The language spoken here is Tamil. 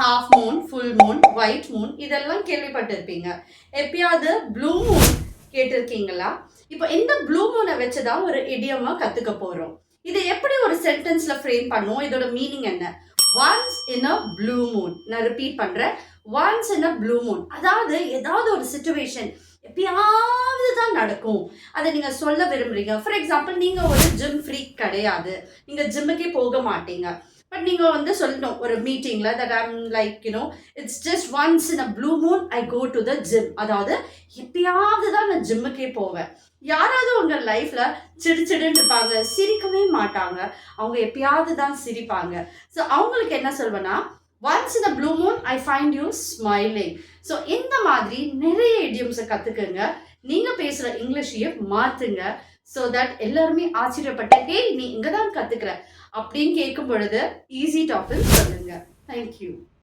Half Moon, full Moon, white Moon இதெல்லாம் கேள்விப்பட்டிருப்பீங்க. எப்பயாவது ப்ளூ மூன் கேட்டிருக்கீங்களா? இப்போ இந்த ப்ளூ மூன வச்சு தான் ஒரு இடியமா கத்துக்க போறோம். இத எப்படி ஒரு சென்டென்ஸ்ல ஃப்ரேம் பண்ணுவோம்? இதோட மீனிங் என்ன? Once in a blue Moon. நான் ரிப்பீட் பண்றேன். Once in a blue Moon. அதாவது ஏதாவது ஒரு சிச்சுவேஷன் எப்பயாவது தான் நடக்கும். அத நீங்க சொல்ல விரும்புறீங்க. ஃபார் எக்ஸாம்பிள் நீங்க ஒரு ஜிம் ஃப்ரீக் கிடையாது. நீங்க ஜிம்முக்கே போக மாட்டீங்க. பட் நீங்க வந்து சொல்லணும் ஒரு மீட்டிங்ல that I am like it's just once in a blue moon I go to the gym. அதாவது எப்பயாவது தான் நான் ஜிம்முக்கே போவேன். யாராவது உங்க லைஃப்ல சிடுசிடுன்னு இருப்பாங்க, சிரிக்கவே மாட்டாங்க. அவங்க எப்பயாவது தான் சிரிப்பாங்க. ஸோ அவங்களுக்கு என்ன சொல்வேன்னா, once in a blue moon I find you smiling. So இந்த மாதிரி நிறைய இடியம்ஸை கத்துக்குங்க. நீங்க பேசுற இங்கிலீஷையும் மாத்துங்க. ஸோ தட் எல்லாருமே ஆச்சரியப்பட்டு, "ஹேய் நீ இங்க தான் கத்துக்கிற" அப்படின்னு கேட்கும் பொழுது ஈஸி டாக்ன்னு சொல்லுங்க. Thank you.